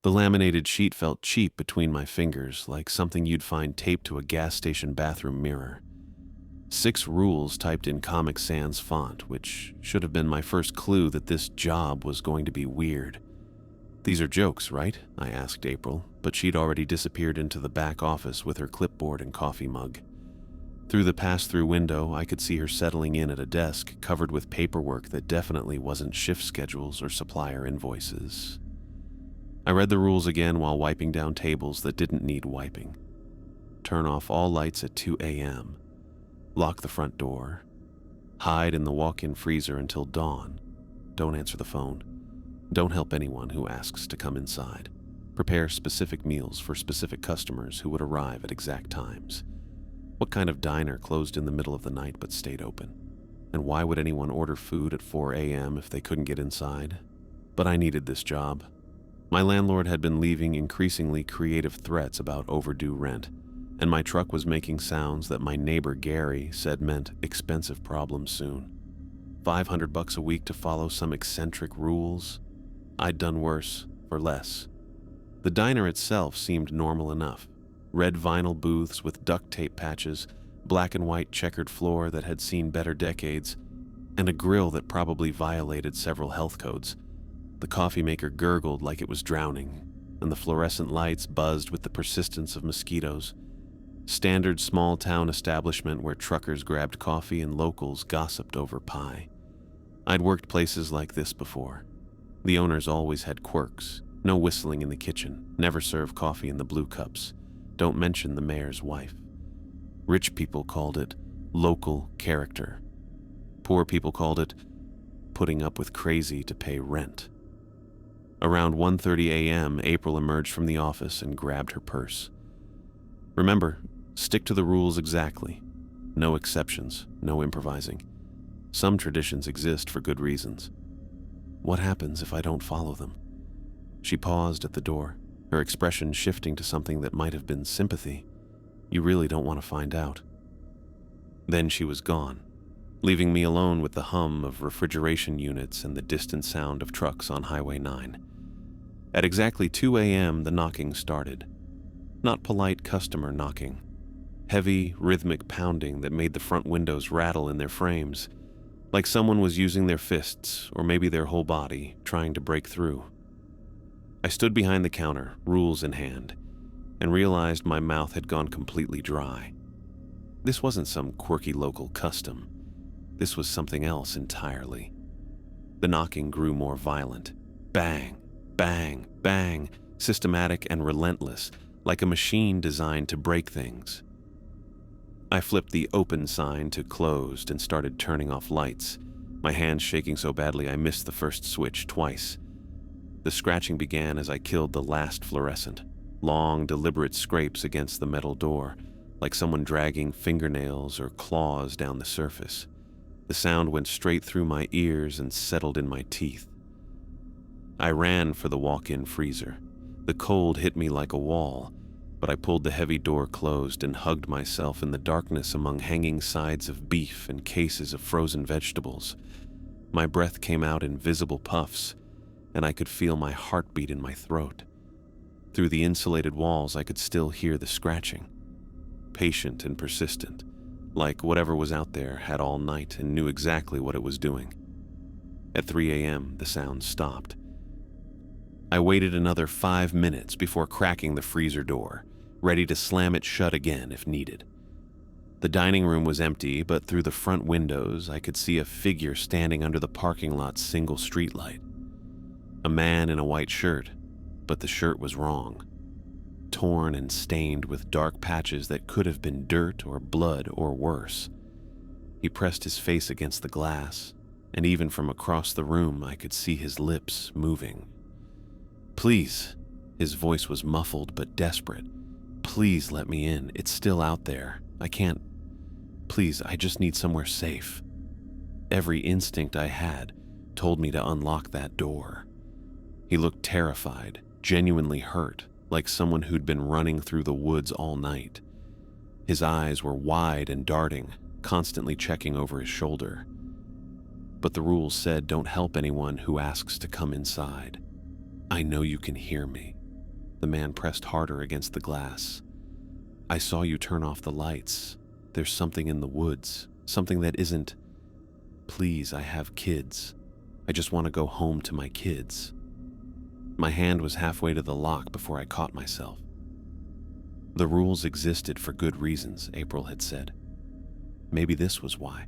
The laminated sheet felt cheap between my fingers, like something you'd find taped to a gas station bathroom mirror. 6 rules typed in Comic Sans font, which should have been my first clue that this job was going to be weird. "These are jokes, right?" I asked April, but she'd already disappeared into the back office with her clipboard and coffee mug. Through the pass-through window, I could see her settling in at a desk covered with paperwork that definitely wasn't shift schedules or supplier invoices. I read the rules again while wiping down tables that didn't need wiping. Turn off all lights at 2 a.m. Lock the front door. Hide in the walk-in freezer until dawn. Don't answer the phone. Don't help anyone who asks to come inside. Prepare specific meals for specific customers who would arrive at exact times. What kind of diner closed in the middle of the night but stayed open? And why would anyone order food at 4 a.m. if they couldn't get inside? But I needed this job. My landlord had been leaving increasingly creative threats about overdue rent, and my truck was making sounds that my neighbor Gary said meant expensive problems soon. $500 a week to follow some eccentric rules? I'd done worse, for less. The diner itself seemed normal enough. Red vinyl booths with duct tape patches, black and white checkered floor that had seen better decades, and a grill that probably violated several health codes. The coffee maker gurgled like it was drowning, and the fluorescent lights buzzed with the persistence of mosquitoes. Standard small-town establishment where truckers grabbed coffee and locals gossiped over pie. I'd worked places like this before. The owners always had quirks. No whistling in the kitchen. Never serve coffee in the blue cups. Don't mention the mayor's wife. Rich people called it local character. Poor people called it putting up with crazy to pay rent. Around 1:30 a.m., April emerged from the office and grabbed her purse. "Remember, stick to the rules exactly. No exceptions, no improvising. Some traditions exist for good reasons. What happens if I don't follow them?" She paused at the door, her expression shifting to something that might have been sympathy. "You really don't want to find out." Then she was gone, leaving me alone with the hum of refrigeration units and the distant sound of trucks on Highway 9. At exactly 2 a.m., the knocking started. Not polite customer knocking. Heavy, rhythmic pounding that made the front windows rattle in their frames, like someone was using their fists, or maybe their whole body, trying to break through. I stood behind the counter, rules in hand, and realized my mouth had gone completely dry. This wasn't some quirky local custom. This was something else entirely. The knocking grew more violent. Bang, bang, bang, systematic and relentless, like a machine designed to break things. I flipped the open sign to closed and started turning off lights, my hands shaking so badly I missed the first switch twice. The scratching began as I killed the last fluorescent, long, deliberate scrapes against the metal door, like someone dragging fingernails or claws down the surface. The sound went straight through my ears and settled in my teeth. I ran for the walk-in freezer. The cold hit me like a wall, but I pulled the heavy door closed and hugged myself in the darkness among hanging sides of beef and cases of frozen vegetables. My breath came out in visible puffs, and I could feel my heartbeat in my throat. Through the insulated walls, I could still hear the scratching. Patient and persistent, like whatever was out there had all night and knew exactly what it was doing. At 3 a.m., the sound stopped. I waited another 5 minutes before cracking the freezer door, ready to slam it shut again if needed. The dining room was empty, but through the front windows, I could see a figure standing under the parking lot's single streetlight. A man in a white shirt, but the shirt was wrong. Torn and stained with dark patches that could have been dirt or blood or worse. He pressed his face against the glass, and even from across the room I could see his lips moving. "Please," his voice was muffled but desperate. "Please let me in. It's still out there. I can't. Please, I just need somewhere safe." Every instinct I had told me to unlock that door. He looked terrified, genuinely hurt, like someone who'd been running through the woods all night. His eyes were wide and darting, constantly checking over his shoulder. But the rules said don't help anyone who asks to come inside. "I know you can hear me. The man pressed harder against the glass. "I saw you turn off the lights. There's something in the woods, something that isn't... Please, I have kids. I just want to go home to my kids." My hand was halfway to the lock before I caught myself. The rules existed for good reasons, April had said. Maybe this was why.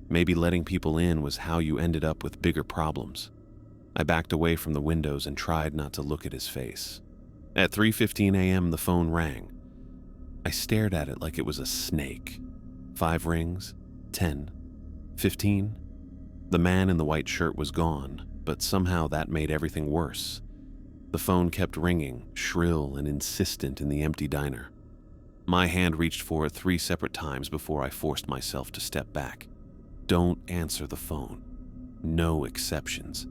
Maybe letting people in was how you ended up with bigger problems. I backed away from the windows and tried not to look at his face. At 3:15 a.m., the phone rang. I stared at it like it was a snake. 5 rings, 10, 15. The man in the white shirt was gone, but somehow that made everything worse. The phone kept ringing, shrill and insistent in the empty diner. My hand reached for it 3 separate times before I forced myself to step back. Don't answer the phone. No exceptions.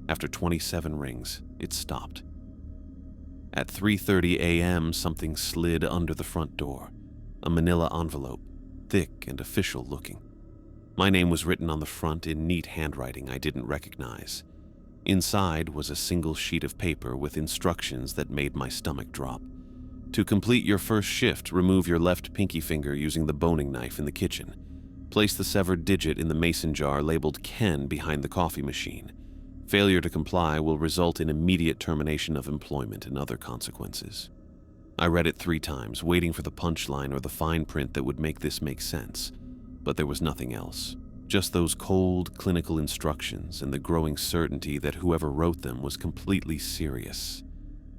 After 27 rings, it stopped. At 3:30 a.m., something slid under the front door. A manila envelope, thick and official looking. My name was written on the front in neat handwriting I didn't recognize. Inside was a single sheet of paper with instructions that made my stomach drop. To complete your first shift, remove your left pinky finger using the boning knife in the kitchen. Place the severed digit in the mason jar labeled Ken behind the coffee machine. Failure to comply will result in immediate termination of employment and other consequences. I read it 3 times, waiting for the punchline or the fine print that would make this make sense, but there was nothing else. Just those cold, clinical instructions and the growing certainty that whoever wrote them was completely serious.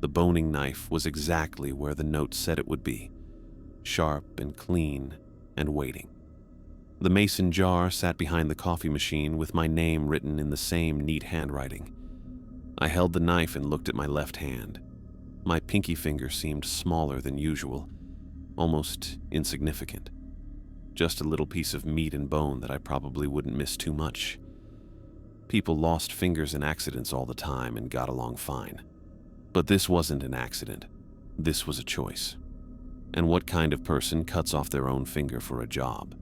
The boning knife was exactly where the note said it would be, sharp and clean and waiting. The mason jar sat behind the coffee machine with my name written in the same neat handwriting. I held the knife and looked at my left hand. My pinky finger seemed smaller than usual, almost insignificant. Just a little piece of meat and bone that I probably wouldn't miss too much. People lost fingers in accidents all the time and got along fine. But this wasn't an accident. This was a choice. And what kind of person cuts off their own finger for a job?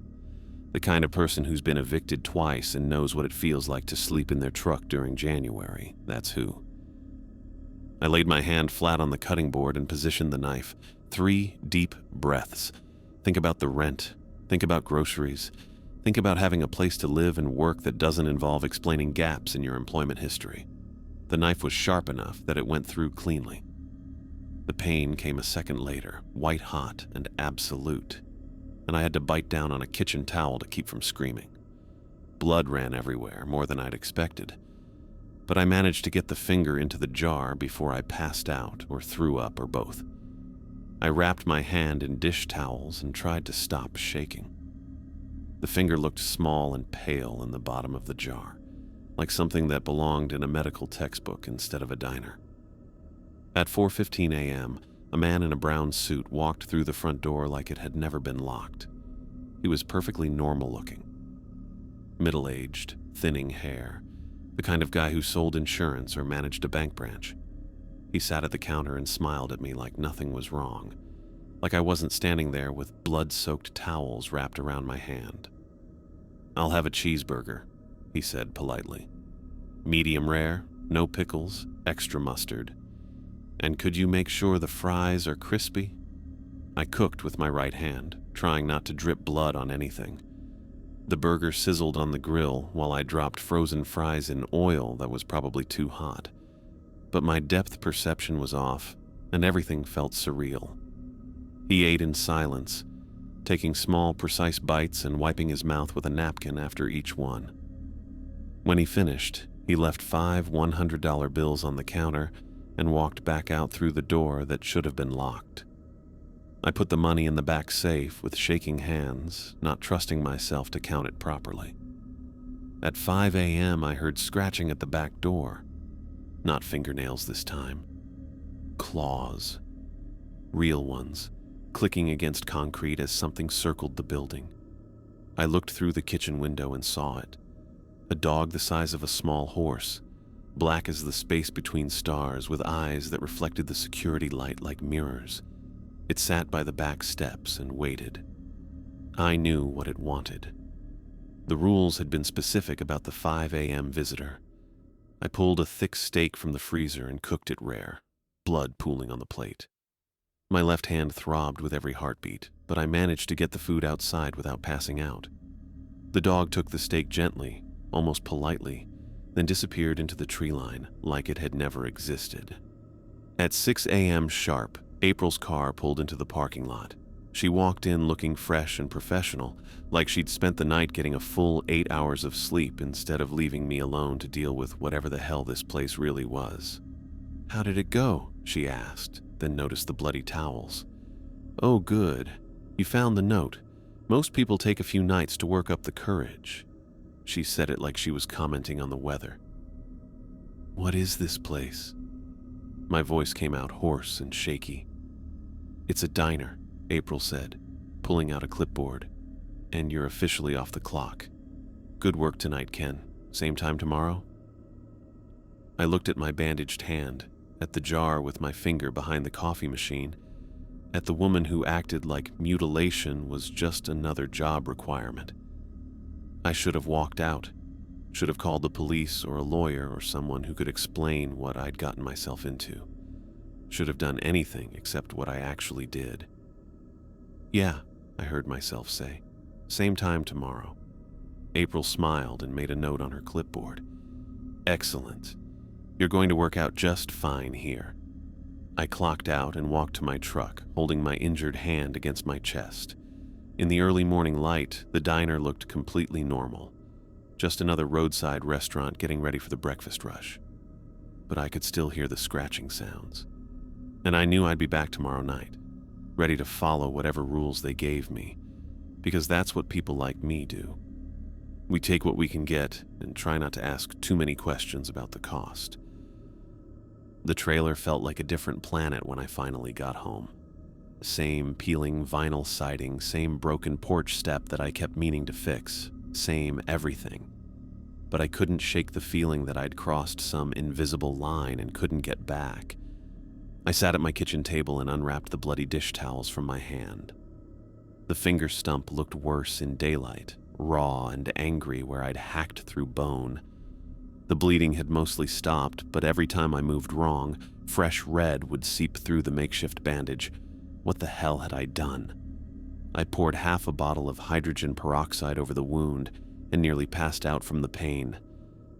The kind of person who's been evicted twice and knows what it feels like to sleep in their truck during January. That's who. I laid my hand flat on the cutting board and positioned the knife. 3 deep breaths. Think about the rent. Think about groceries. Think about having a place to live and work that doesn't involve explaining gaps in your employment history. The knife was sharp enough that it went through cleanly. The pain came a second later, white hot and absolute, and I had to bite down on a kitchen towel to keep from screaming. Blood ran everywhere, more than I'd expected, but I managed to get the finger into the jar before I passed out or threw up or both. I wrapped my hand in dish towels and tried to stop shaking. The finger looked small and pale in the bottom of the jar, like something that belonged in a medical textbook instead of a diner. At 4:15 a.m., a man in a brown suit walked through the front door like it had never been locked. He was perfectly normal looking. Middle-aged, thinning hair, the kind of guy who sold insurance or managed a bank branch. He sat at the counter and smiled at me like nothing was wrong, like I wasn't standing there with blood-soaked towels wrapped around my hand. "I'll have a cheeseburger," he said politely. "Medium rare, no pickles, extra mustard. And could you make sure the fries are crispy?" I cooked with my right hand, trying not to drip blood on anything. The burger sizzled on the grill while I dropped frozen fries in oil that was probably too hot. But my depth perception was off, and everything felt surreal. He ate in silence, taking small, precise bites and wiping his mouth with a napkin after each one. When he finished, he left 5 $100 bills on the counter and walked back out through the door that should have been locked. I put the money in the back safe with shaking hands, not trusting myself to count it properly. At 5 a.m., I heard scratching at the back door. Not fingernails this time. Claws. Real ones, clicking against concrete as something circled the building. I looked through the kitchen window and saw it. A dog the size of a small horse, black as the space between stars, with eyes that reflected the security light like mirrors. It sat by the back steps and waited. I knew what it wanted. The rules had been specific about the 5 a.m. visitor. I pulled a thick steak from the freezer and cooked it rare. blood pooling on the plate. My left hand throbbed with every heartbeat, but I managed to get the food outside without passing out. The dog took the steak gently, almost politely, then disappeared into the tree line like it had never existed. At 6 a.m. sharp, April's car pulled into the parking lot. She walked in looking fresh and professional, like she'd spent the night getting a full 8 hours of sleep instead of leaving me alone to deal with whatever the hell this place really was. "How did it go?" she asked, then noticed the bloody towels. "Oh, good. You found the note. Most people take a few nights to work up the courage." She said it like she was commenting on the weather. "What is this place?" My voice came out hoarse and shaky. "It's a diner," April said, pulling out a clipboard. "And you're officially off the clock. Good work tonight, Ken. Same time tomorrow?" I looked at my bandaged hand, at the jar with my finger behind the coffee machine, at the woman who acted like mutilation was just another job requirement. I should have walked out, should have called the police or a lawyer or someone who could explain what I'd gotten myself into. Should have done anything except what I actually did. "Yeah," I heard myself say. "Same time tomorrow." April smiled and made a note on her clipboard. "Excellent. You're going to work out just fine here." I clocked out and walked to my truck, holding my injured hand against my chest. In the early morning light, the diner looked completely normal. Just another roadside restaurant getting ready for the breakfast rush. But I could still hear the scratching sounds. And I knew I'd be back tomorrow night, ready to follow whatever rules they gave me, because that's what people like me do. We take what we can get and try not to ask too many questions about the cost. The trailer felt like a different planet when I finally got home. Same peeling vinyl siding, same broken porch step that I kept meaning to fix, same everything. But I couldn't shake the feeling that I'd crossed some invisible line and couldn't get back. I sat at my kitchen table and unwrapped the bloody dish towels from my hand. The finger stump looked worse in daylight, raw and angry where I'd hacked through bone. The bleeding had mostly stopped, but every time I moved wrong, fresh red would seep through the makeshift bandage. What the hell had I done? I poured half a bottle of hydrogen peroxide over the wound and nearly passed out from the pain.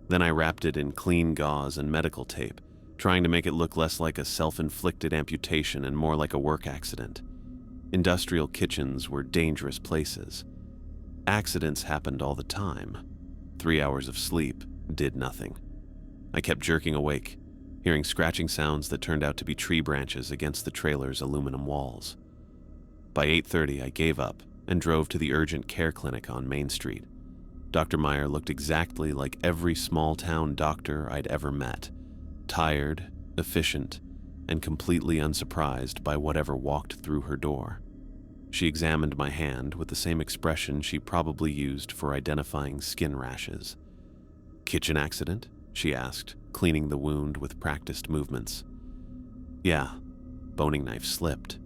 Then I wrapped it in clean gauze and medical tape, trying to make it look less like a self-inflicted amputation and more like a work accident. Industrial kitchens were dangerous places. Accidents happened all the time. 3 hours of sleep did nothing. I kept jerking awake, hearing scratching sounds that turned out to be tree branches against the trailer's aluminum walls. By 8:30, I gave up and drove to the urgent care clinic on Main Street. Dr. Meyer looked exactly like every small-town doctor I'd ever met, tired, efficient, and completely unsurprised by whatever walked through her door. She examined my hand with the same expression she probably used for identifying skin rashes. "Kitchen accident?" she asked, cleaning the wound with practiced movements. "Yeah, boning knife slipped."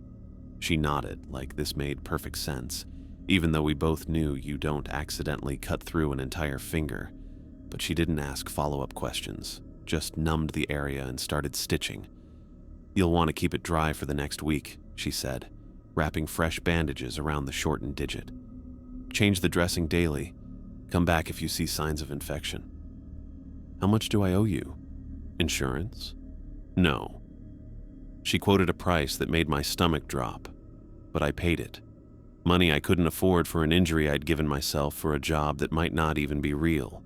She nodded like this made perfect sense, even though we both knew you don't accidentally cut through an entire finger. But she didn't ask follow-up questions, just numbed the area and started stitching. "You'll want to keep it dry for the next week," she said, wrapping fresh bandages around the shortened digit. "Change the dressing daily. Come back if you see signs of infection." "How much do I owe you?" "Insurance?" "No." She quoted a price that made my stomach drop, but I paid it. Money I couldn't afford for an injury I'd given myself for a job that might not even be real.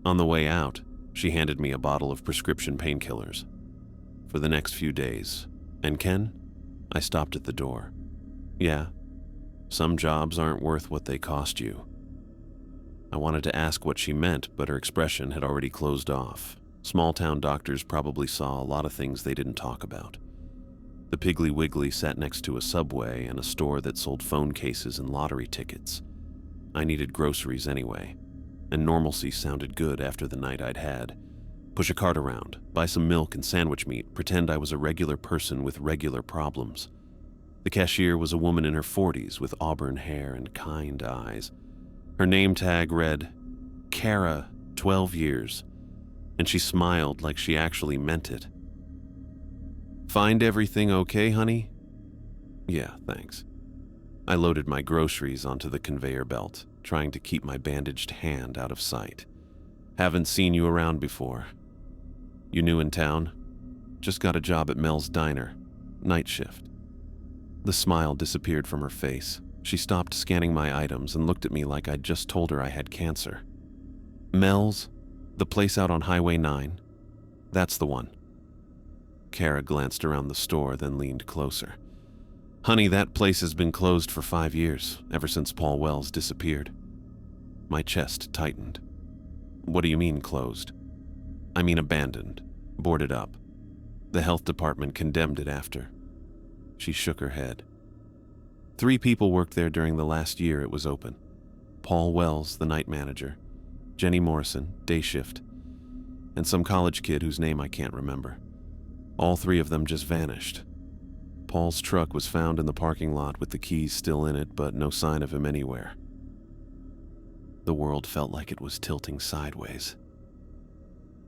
On the way out, she handed me a bottle of prescription painkillers. For the next few days. "And Ken?" I stopped at the door. "Yeah, some jobs aren't worth what they cost you." I wanted to ask what she meant, but her expression had already closed off. Small-town doctors probably saw a lot of things they didn't talk about. The Piggly Wiggly sat next to a Subway and a store that sold phone cases and lottery tickets. I needed groceries anyway, and normalcy sounded good after the night I'd had. Push a cart around, buy some milk and sandwich meat, pretend I was a regular person with regular problems. The cashier was a woman in her 40s with auburn hair and kind eyes. Her name tag read, "Kara, 12 years," and she smiled like she actually meant it. Find everything okay, honey? Yeah, thanks. I loaded my groceries onto the conveyor belt, trying to keep my bandaged hand out of sight. Haven't seen you around before. You new in town? Just got a job at Mel's Diner. Night shift. The smile disappeared from her face. She stopped scanning my items and looked at me like I'd just told her I had cancer. Mel's? The place out on Highway 9? That's the one. Kara glanced around the store, then leaned closer. Honey, that place has been closed for 5 years, ever since Paul Wells disappeared. My chest tightened. What do you mean closed? I mean abandoned, boarded up. The health department condemned it after. She shook her head. 3 people worked there during the last year it was open. Paul Wells, the night manager, Jenny Morrison, day shift, and some college kid whose name I can't remember. All 3 of them just vanished. Paul's truck was found in the parking lot with the keys still in it, but no sign of him anywhere. The world felt like it was tilting sideways.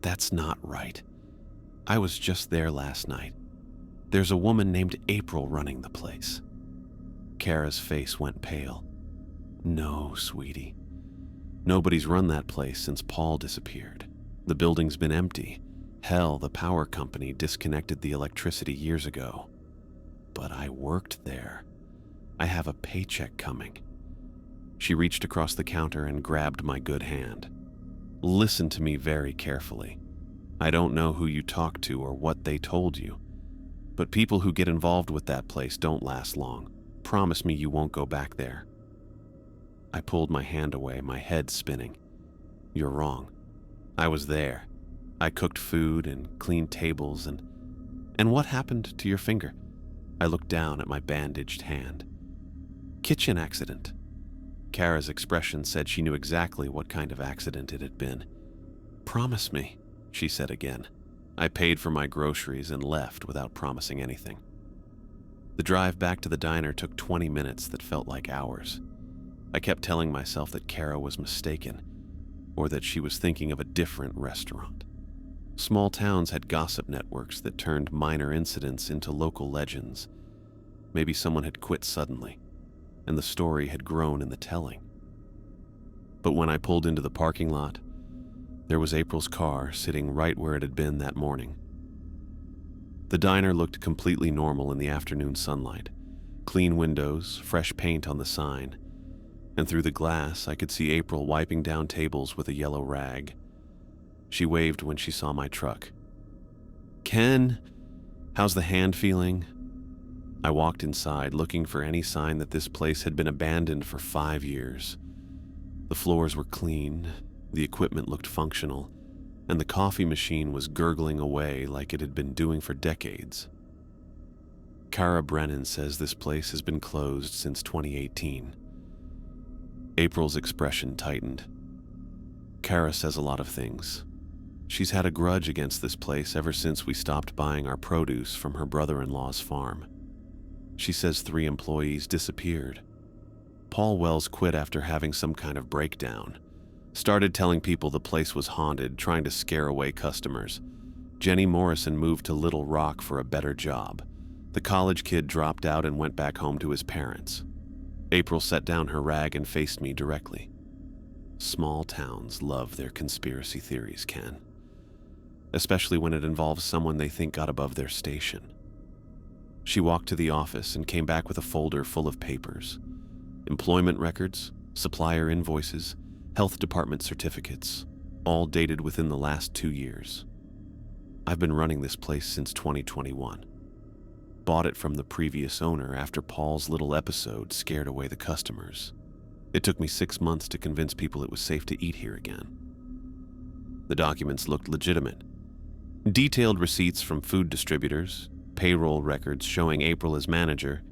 That's not right. I was just there last night. There's a woman named April running the place. Kara's face went pale. No, sweetie. Nobody's run that place since Paul disappeared. The building's been empty. Hell, the power company disconnected the electricity years ago. But I worked there. I have a paycheck coming. She reached across the counter and grabbed my good hand. Listen to me very carefully. I don't know who you talked to or what they told you, but people who get involved with that place don't last long. Promise me you won't go back there. I pulled my hand away, my head spinning. You're wrong. I was there. I cooked food and cleaned tables and what happened to your finger? I looked down at my bandaged hand. Kitchen accident. Kara's expression said she knew exactly what kind of accident it had been. Promise me, she said again. I paid for my groceries and left without promising anything. The drive back to the diner took 20 minutes that felt like hours. I kept telling myself that Kara was mistaken, or that she was thinking of a different restaurant. Small towns had gossip networks that turned minor incidents into local legends. Maybe someone had quit suddenly, and the story had grown in the telling. But when I pulled into the parking lot, there was April's car sitting right where it had been that morning. The diner looked completely normal in the afternoon sunlight. Clean windows, fresh paint on the sign, and through the glass I could see April wiping down tables with a yellow rag. She waved when she saw my truck. Ken, how's the hand feeling? I walked inside, looking for any sign that this place had been abandoned for 5 years. The floors were clean, the equipment looked functional, and the coffee machine was gurgling away like it had been doing for decades. Kara Brennan says this place has been closed since 2018. April's expression tightened. Kara says a lot of things. She's had a grudge against this place ever since we stopped buying our produce from her brother-in-law's farm. She says 3 employees disappeared. Paul Wells quit after having some kind of breakdown. Started telling people the place was haunted, trying to scare away customers. Jenny Morrison moved to Little Rock for a better job. The college kid dropped out and went back home to his parents. April set down her rag and faced me directly. Small towns love their conspiracy theories, Ken. Especially when it involves someone they think got above their station. She walked to the office and came back with a folder full of papers. Employment records, supplier invoices, health department certificates, all dated within the last 2 years. I've been running this place since 2021. Bought it from the previous owner after Paul's little episode scared away the customers. It took me 6 months to convince people it was safe to eat here again. The documents looked legitimate. Detailed receipts from food distributors, payroll records showing April as manager,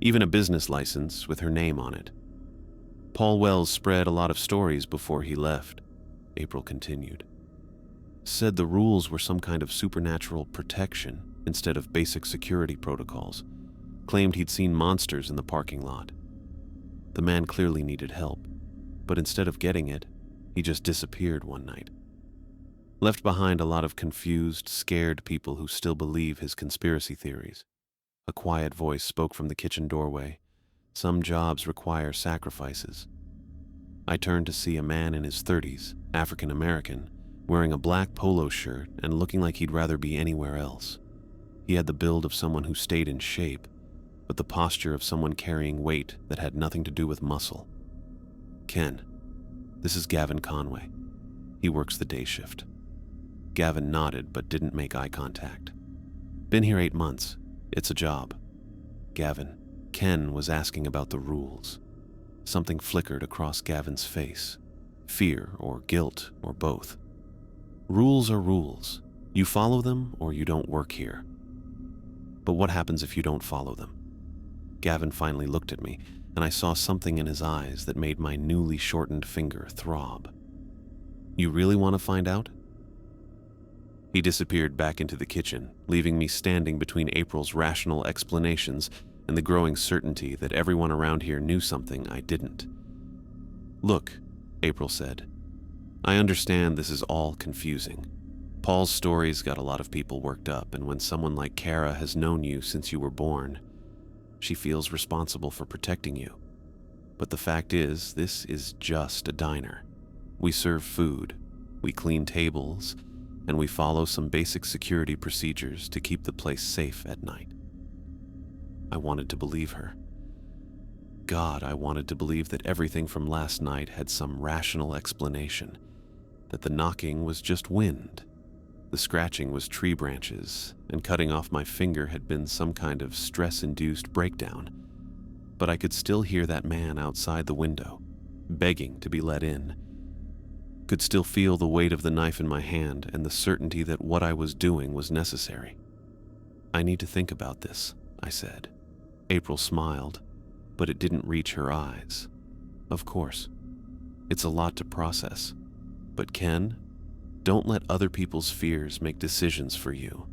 even a business license with her name on it. Paul Wells spread a lot of stories before he left, April continued. Said the rules were some kind of supernatural protection instead of basic security protocols. Claimed he'd seen monsters in the parking lot. The man clearly needed help, but instead of getting it, he just disappeared one night. Left behind a lot of confused, scared people who still believe his conspiracy theories. A quiet voice spoke from the kitchen doorway. Some jobs require sacrifices. I turned to see a man in his 30s, African American, wearing a black polo shirt and looking like he'd rather be anywhere else. He had the build of someone who stayed in shape, but the posture of someone carrying weight that had nothing to do with muscle. "Ken, this is Gavin Conway. He works the day shift." Gavin nodded but didn't make eye contact. "Been here 8 months. It's a job." "Gavin," Ken was asking about the rules. Something flickered across Gavin's face. Fear or guilt or both. "Rules are rules. You follow them or you don't work here." "But what happens if you don't follow them?" Gavin finally looked at me, and I saw something in his eyes that made my newly shortened finger throb. "You really want to find out?" He disappeared back into the kitchen, leaving me standing between April's rational explanations and the growing certainty that everyone around here knew something I didn't. "Look," April said, "I understand this is all confusing. Paul's story's got a lot of people worked up, and when someone like Kara has known you since you were born, she feels responsible for protecting you. But the fact is, this is just a diner. We serve food, we clean tables, and we follow some basic security procedures to keep the place safe at night." I wanted to believe her. God, I wanted to believe that everything from last night had some rational explanation, that the knocking was just wind, the scratching was tree branches, and cutting off my finger had been some kind of stress-induced breakdown. But I could still hear that man outside the window, begging to be let in. Could still feel the weight of the knife in my hand and the certainty that what I was doing was necessary. "I need to think about this," I said. April smiled, but it didn't reach her eyes. "Of course. It's a lot to process. But Ken, don't let other people's fears make decisions for you.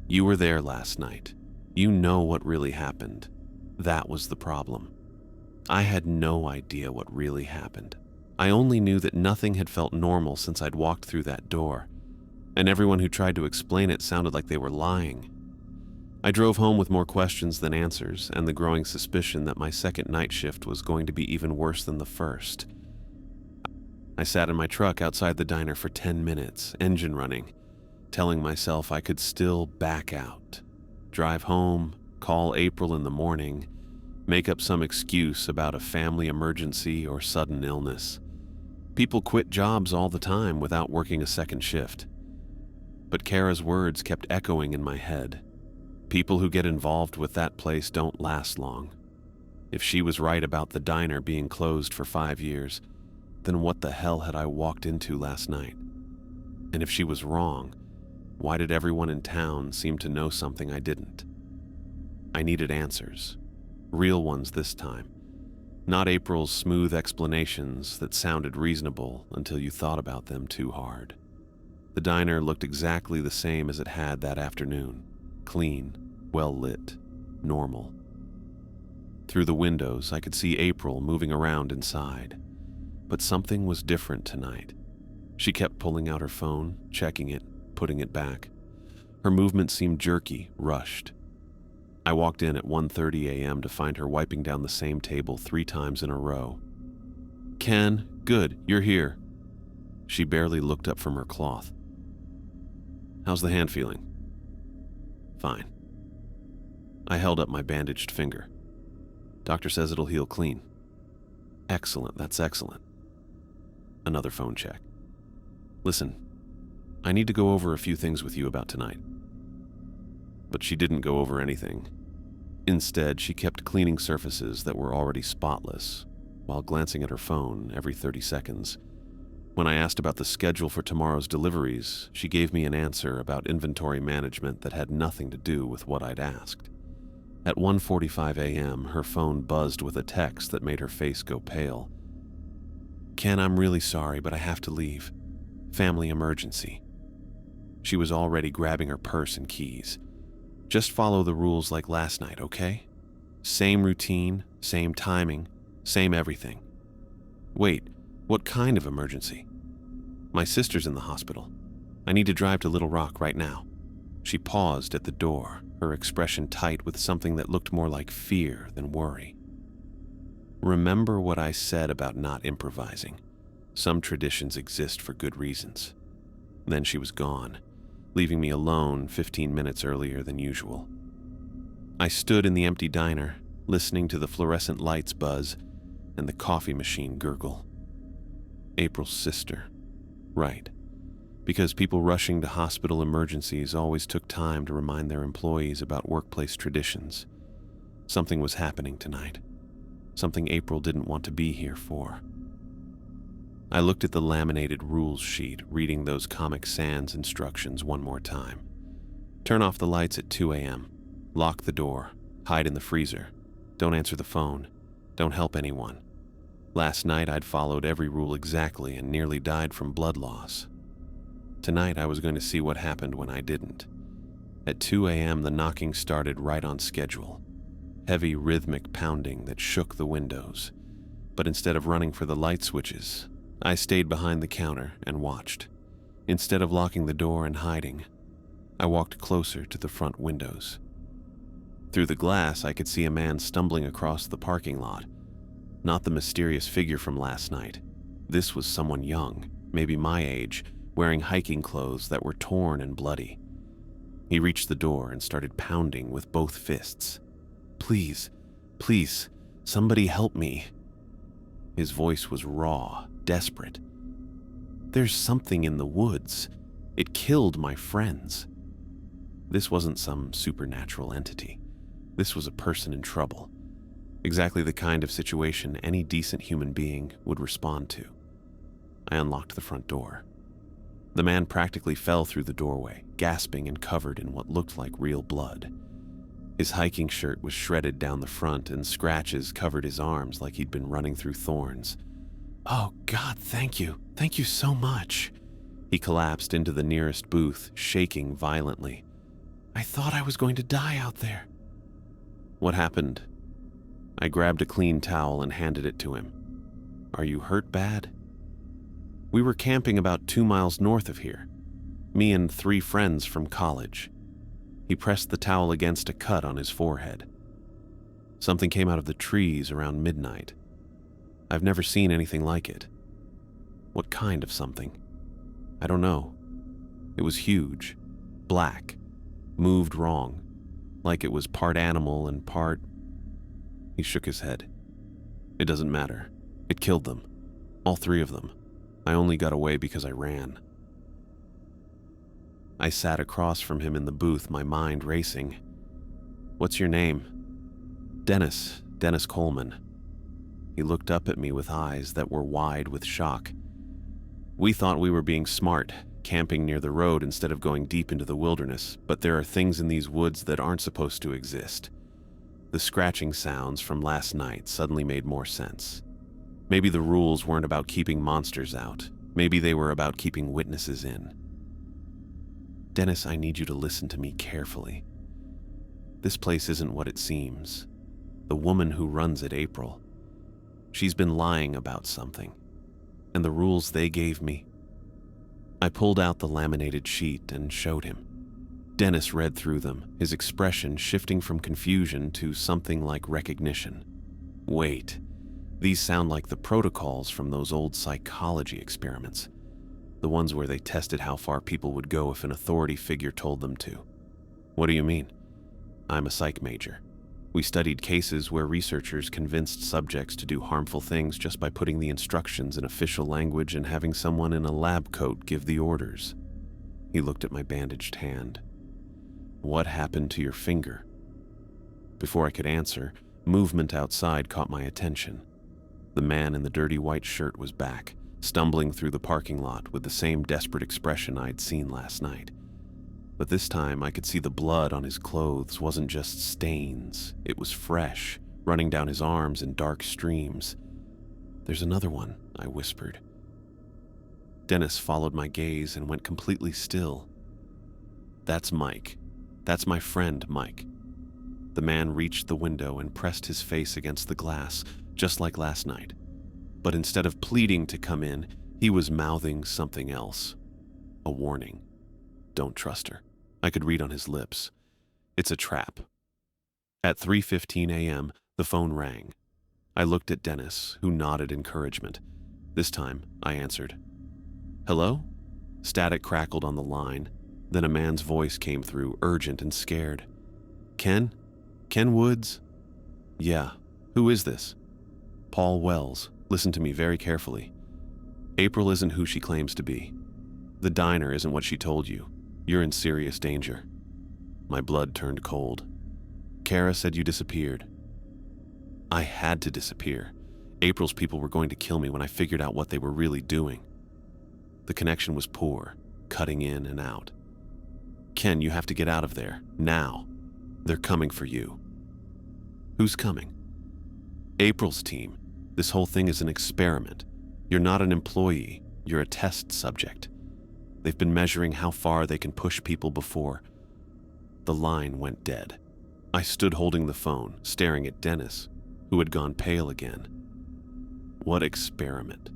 You were there last night. You know what really happened. That was the problem. I had no idea what really happened. I only knew that nothing had felt normal since I'd walked through that door, and everyone who tried to explain it sounded like they were lying. I drove home with more questions than answers, and the growing suspicion that my second night shift was going to be even worse than the first. I sat in my truck outside the diner for 10 minutes, engine running, telling myself I could still back out, drive home, call April in the morning, make up some excuse about a family emergency or sudden illness. People quit jobs all the time without working a second shift. But Kara's words kept echoing in my head. People who get involved with that place don't last long. If she was right about the diner being closed for 5 years, then what the hell had I walked into last night? And if she was wrong, why did everyone in town seem to know something I didn't? I needed answers. Real ones this time. Not April's smooth explanations that sounded reasonable until you thought about them too hard. The diner looked exactly the same as it had that afternoon. Clean, well-lit, normal. Through the windows, I could see April moving around inside. But something was different tonight. She kept pulling out her phone, checking it, putting it back. Her movement seemed jerky, rushed. I walked in at 1:30 a.m. to find her wiping down the same table 3 times in a row. "Ken, good, you're here." She barely looked up from her cloth. "How's the hand feeling?" "Fine." I held up my bandaged finger. "Doctor says it'll heal clean." "Excellent, that's excellent." Another phone check. "Listen, I need to go over a few things with you about tonight." But she didn't go over anything. Instead, she kept cleaning surfaces that were already spotless, while glancing at her phone every 30 seconds. When I asked about the schedule for tomorrow's deliveries, she gave me an answer about inventory management that had nothing to do with what I'd asked. At 1:45 a.m., her phone buzzed with a text that made her face go pale. "Ken, I'm really sorry, but I have to leave. Family emergency." She was already grabbing her purse and keys. "Just follow the rules like last night, okay? Same routine, same timing, same everything." "Wait, what kind of emergency?" "My sister's in the hospital." I need to drive to Little Rock right now." She paused at the door, her expression tight with something that looked more like fear than worry. "Remember what I said about not improvising. Some traditions exist for good reasons." Then she was gone, leaving me alone 15 minutes earlier than usual. I stood in the empty diner, listening to the fluorescent lights buzz and the coffee machine gurgle. April's sister. Right. Because people rushing to hospital emergencies always took time to remind their employees about workplace traditions. Something was happening tonight. Something April didn't want to be here for. I looked at the laminated rules sheet, reading those Comic Sans instructions one more time. Turn off the lights at 2 a.m. Lock the door. Hide in the freezer. Don't answer the phone. Don't help anyone. Last night I'd followed every rule exactly and nearly died from blood loss. Tonight I was going to see what happened when I didn't. At 2 a.m. the knocking started right on schedule. Heavy rhythmic pounding that shook the windows. But instead of running for the light switches, I stayed behind the counter and watched. Instead of locking the door and hiding, I walked closer to the front windows. Through the glass I could see a man stumbling across the parking lot. Not the mysterious figure from last night. This was someone young, maybe my age, wearing hiking clothes that were torn and bloody. He reached the door and started pounding with both fists. "Please, please, somebody help me." His voice was raw, desperate. "There's something in the woods. It killed my friends." This wasn't some supernatural entity. This was a person in trouble. Exactly the kind of situation any decent human being would respond to. I unlocked the front door. The man practically fell through the doorway, gasping and covered in what looked like real blood. His hiking shirt was shredded down the front and scratches covered his arms like he'd been running through thorns. "Oh God, thank you. Thank you so much." He collapsed into the nearest booth, shaking violently. "I thought I was going to die out there." "What happened?" I grabbed a clean towel and handed it to him. "Are you hurt bad?" "We were camping about 2 miles north of here. Me and 3 friends from college." He pressed the towel against a cut on his forehead. "Something came out of the trees around midnight. I've never seen anything like it." "What kind of something?" "I don't know. It was huge, black, moved wrong, like it was part animal and part..." He shook his head. "It doesn't matter. It killed them. All 3 of them. I only got away because I ran." I sat across from him in the booth, my mind racing. "What's your name?" Dennis Coleman." He looked up at me with eyes that were wide with shock. "We thought we were being smart, camping near the road instead of going deep into the wilderness, but there are things in these woods that aren't supposed to exist." The scratching sounds from last night suddenly made more sense. Maybe the rules weren't about keeping monsters out. Maybe they were about keeping witnesses in. "Dennis, I need you to listen to me carefully. This place isn't what it seems. The woman who runs it, April, she's been lying about something. And the rules they gave me..." I pulled out the laminated sheet and showed him. Dennis read through them, his expression shifting from confusion to something like recognition. "Wait, these sound like the protocols from those old psychology experiments. The ones where they tested how far people would go if an authority figure told them to." "What do you mean?" "I'm a psych major. We studied cases where researchers convinced subjects to do harmful things just by putting the instructions in official language and having someone in a lab coat give the orders." He looked at my bandaged hand. "What happened to your finger?" Before I could answer, movement outside caught my attention. The man in the dirty white shirt was back, stumbling through the parking lot with the same desperate expression I'd seen last night. But this time I could see the blood on his clothes wasn't just stains, it was fresh, running down his arms in dark streams. "There's another one," I whispered. Dennis followed my gaze and went completely still. "That's Mike. That's my friend, Mike." The man reached the window and pressed his face against the glass, just like last night. But instead of pleading to come in, he was mouthing something else. A warning. Don't trust her. I could read on his lips. It's a trap. At 3:15 a.m., the phone rang. I looked at Dennis, who nodded encouragement. This time, I answered. Hello? Static crackled on the line. Then a man's voice came through, urgent and scared. Ken? Ken Woods? Yeah. Who is this? Paul Wells. Listen to me very carefully. April isn't who she claims to be. The diner isn't what she told you. You're in serious danger. My blood turned cold. Kara said you disappeared. I had to disappear. April's people were going to kill me when I figured out what they were really doing. The connection was poor, cutting in and out. Ken, you have to get out of there, now. They're coming for you. Who's coming? April's team. This whole thing is an experiment. You're not an employee, you're a test subject. They've been measuring how far they can push people before. The line went dead. I stood holding the phone, staring at Dennis, who had gone pale again. What experiment?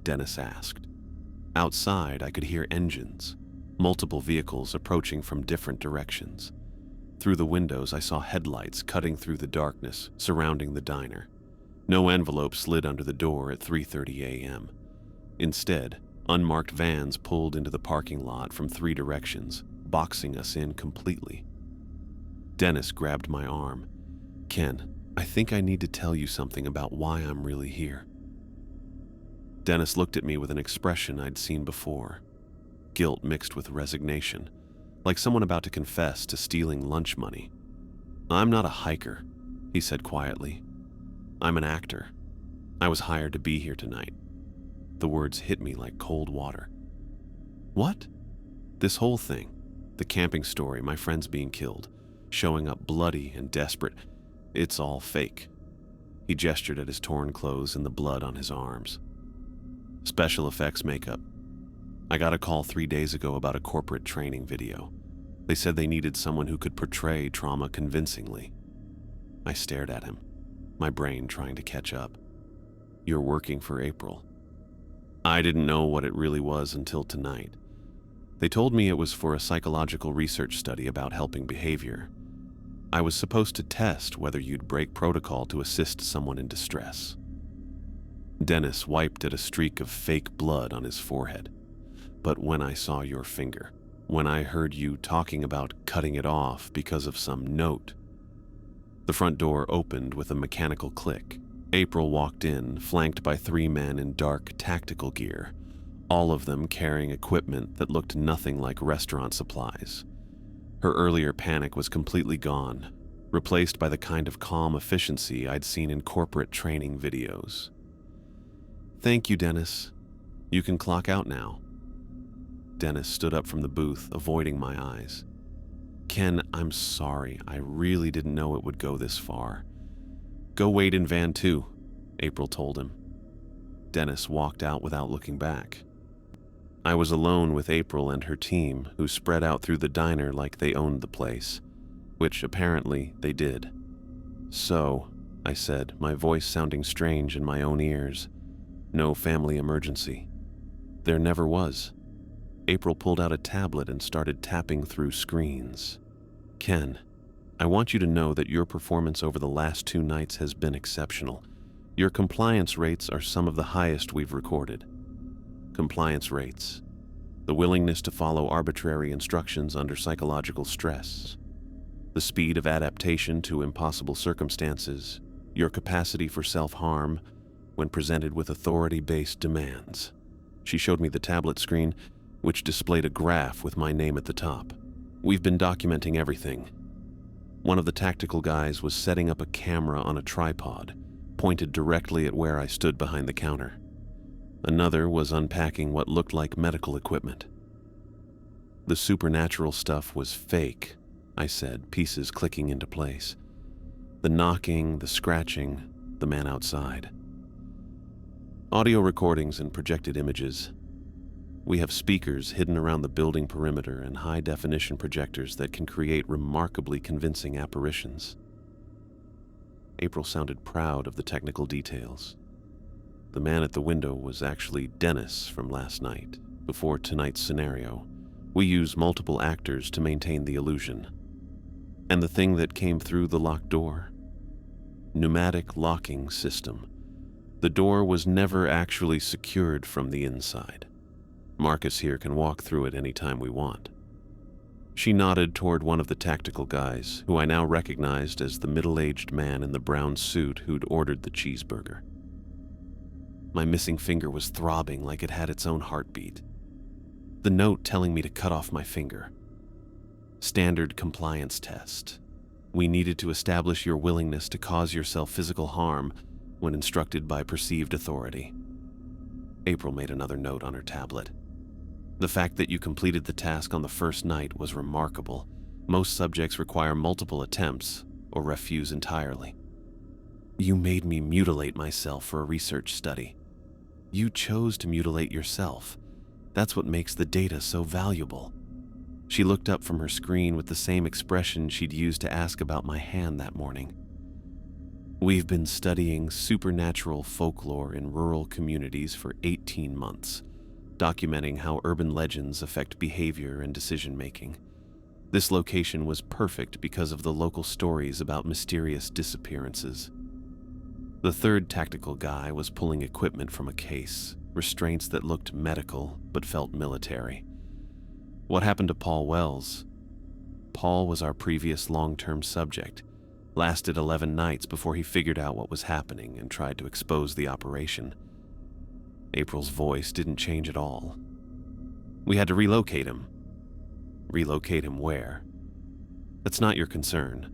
Dennis asked. Outside, I could hear engines, multiple vehicles approaching from different directions. Through the windows, I saw headlights cutting through the darkness surrounding the diner. No envelope slid under the door at 3:30 a.m. Instead, unmarked vans pulled into the parking lot from 3 directions, boxing us in completely. Dennis grabbed my arm. Ken, I think I need to tell you something about why I'm really here. Dennis looked at me with an expression I'd seen before. Guilt mixed with resignation, like someone about to confess to stealing lunch money. I'm not a hiker, he said quietly. I'm an actor. I was hired to be here tonight. The words hit me like cold water. What? This whole thing, the camping story, my friends being killed, showing up bloody and desperate, it's all fake. He gestured at his torn clothes and the blood on his arms. Special effects makeup. I got a call 3 days ago about a corporate training video. They said they needed someone who could portray trauma convincingly. I stared at him, my brain trying to catch up. You're working for April. I didn't know what it really was until tonight. They told me it was for a psychological research study about helping behavior. I was supposed to test whether you'd break protocol to assist someone in distress. Dennis wiped at a streak of fake blood on his forehead. But when I saw your finger, when I heard you talking about cutting it off because of some note. The front door opened with a mechanical click. April walked in, flanked by 3 men in dark tactical gear, all of them carrying equipment that looked nothing like restaurant supplies. Her earlier panic was completely gone, replaced by the kind of calm efficiency I'd seen in corporate training videos. Thank you, Dennis. You can clock out now. Dennis stood up from the booth, avoiding my eyes. Ken, I'm sorry. I really didn't know it would go this far. Go wait in van 2, April told him. Dennis walked out without looking back. I was alone with April and her team, who spread out through the diner like they owned the place, which apparently they did. So, I said, my voice sounding strange in my own ears. No family emergency. There never was. April pulled out a tablet and started tapping through screens. Ken, I want you to know that your performance over the last 2 nights has been exceptional. Your compliance rates are some of the highest we've recorded. Compliance rates. The willingness to follow arbitrary instructions under psychological stress. The speed of adaptation to impossible circumstances. Your capacity for self-harm when presented with authority-based demands. She showed me the tablet screen, which displayed a graph with my name at the top. We've been documenting everything. One of the tactical guys was setting up a camera on a tripod, pointed directly at where I stood behind the counter. Another was unpacking what looked like medical equipment. The supernatural stuff was fake, I said, pieces clicking into place. The knocking, the scratching, the man outside. Audio recordings and projected images. We have speakers hidden around the building perimeter and high-definition projectors that can create remarkably convincing apparitions. April sounded proud of the technical details. The man at the window was actually Dennis from last night, before tonight's scenario, We use multiple actors to maintain the illusion. And the thing that came through the locked door? Pneumatic locking system. The door was never actually secured from the inside. Marcus here can walk through it anytime we want. She nodded toward one of the tactical guys, who I now recognized as the middle-aged man in the brown suit who'd ordered the cheeseburger. My missing finger was throbbing like it had its own heartbeat. The note telling me to cut off my finger. Standard compliance test. We needed to establish your willingness to cause yourself physical harm when instructed by perceived authority. April made another note on her tablet. The fact that you completed the task on the first night was remarkable. Most subjects require multiple attempts or refuse entirely. You made me mutilate myself for a research study. You chose to mutilate yourself. That's what makes the data so valuable. She looked up from her screen with the same expression she'd used to ask about my hand that morning. We've been studying supernatural folklore in rural communities for 18 months, documenting how urban legends affect behavior and decision-making. This location was perfect because of the local stories about mysterious disappearances. The third tactical guy was pulling equipment from a case, restraints that looked medical but felt military. What happened to Paul Wells? Paul was our previous long-term subject. Lasted 11 nights before he figured out what was happening and tried to expose the operation. April's voice didn't change at all. We had to relocate him. Relocate him where? That's not your concern.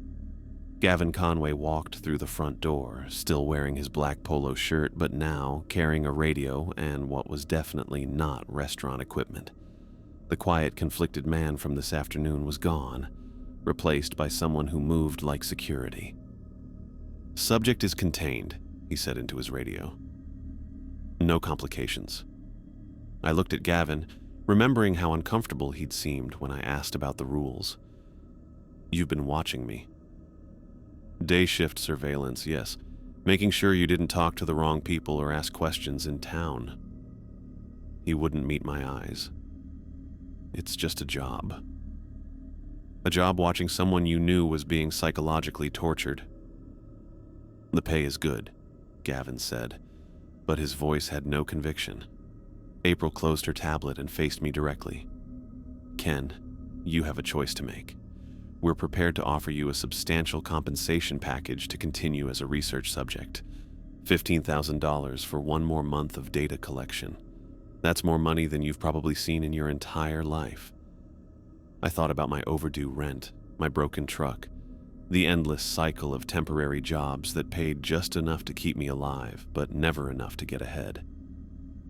Gavin Conway walked through the front door, still wearing his black polo shirt, but now carrying a radio and what was definitely not restaurant equipment. The quiet, conflicted man from this afternoon was gone, replaced by someone who moved like security. Subject is contained, he said into his radio. No complications. I looked at Gavin, remembering how uncomfortable he'd seemed when I asked about the rules. You've been watching me. Day shift surveillance, yes. Making sure you didn't talk to the wrong people or ask questions in town. He wouldn't meet my eyes. It's just a job. A job watching someone you knew was being psychologically tortured. The pay is good, Gavin said, but his voice had no conviction. April closed her tablet and faced me directly. Ken, you have a choice to make. We're prepared to offer you a substantial compensation package to continue as a research subject. $15,000 for one more month of data collection. That's more money than you've probably seen in your entire life. I thought about my overdue rent, my broken truck, the endless cycle of temporary jobs that paid just enough to keep me alive, but never enough to get ahead.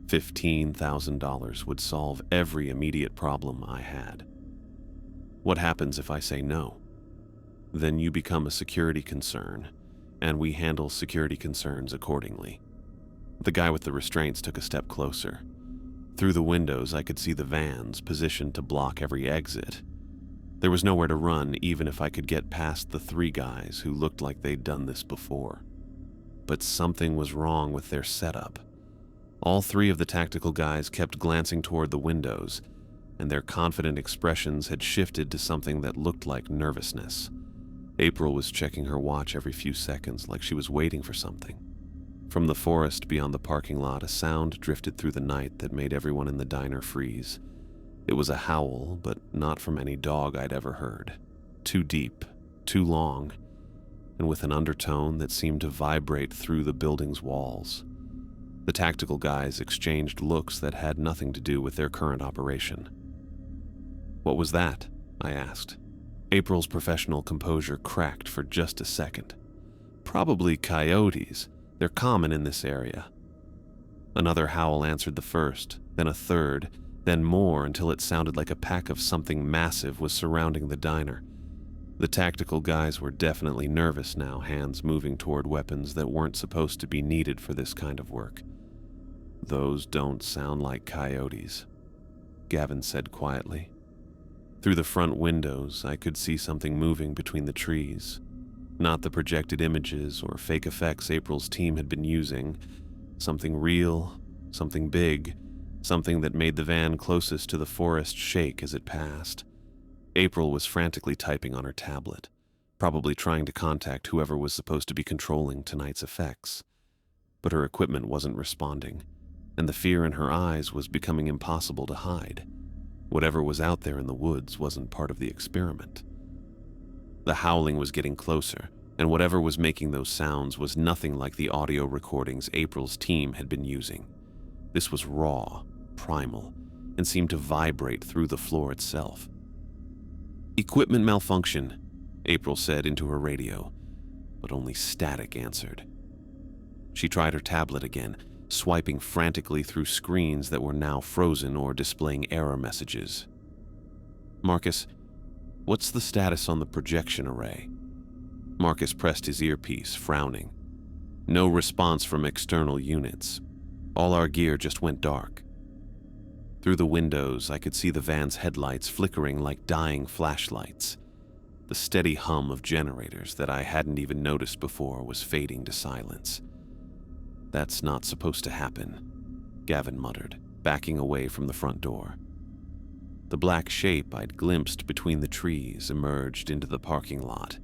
$15,000 would solve every immediate problem I had. What happens if I say no? Then you become a security concern, and we handle security concerns accordingly. The guy with the restraints took a step closer. Through the windows, I could see the vans positioned to block every exit. There was nowhere to run, even if I could get past the three guys who looked like they'd done this before. But something was wrong with their setup. All three of the tactical guys kept glancing toward the windows, and their confident expressions had shifted to something that looked like nervousness. April was checking her watch every few seconds, like she was waiting for something. From the forest beyond the parking lot, a sound drifted through the night that made everyone in the diner freeze. It was a howl, but not from any dog I'd ever heard. Too deep, too long, and with an undertone that seemed to vibrate through the building's walls. The tactical guys exchanged looks that had nothing to do with their current operation. What was that? I asked. April's professional composure cracked for just a second. Probably coyotes. They're common in this area. Another howl answered the first, then a third, then more until it sounded like a pack of something massive was surrounding the diner. The tactical guys were definitely nervous now, hands moving toward weapons that weren't supposed to be needed for this kind of work. Those don't sound like coyotes, Gavin said quietly. Through the front windows, I could see something moving between the trees. Not the projected images or fake effects April's team had been using. Something real, something big, something that made the van closest to the forest shake as it passed. April was frantically typing on her tablet, probably trying to contact whoever was supposed to be controlling tonight's effects. But her equipment wasn't responding, and the fear in her eyes was becoming impossible to hide. Whatever was out there in the woods wasn't part of the experiment. The howling was getting closer, and whatever was making those sounds was nothing like the audio recordings April's team had been using. This was raw, primal, and seemed to vibrate through the floor itself. "Equipment malfunction," April said into her radio, but only static answered. She tried her tablet again, swiping frantically through screens that were now frozen or displaying error messages. "Marcus, what's the status on the projection array?" Marcus pressed his earpiece, frowning. "No response from external units. All our gear just went dark." Through the windows, I could see the van's headlights flickering like dying flashlights. The steady hum of generators that I hadn't even noticed before was fading to silence. "That's not supposed to happen," Gavin muttered, backing away from the front door. The black shape I'd glimpsed between the trees emerged into the parking lot,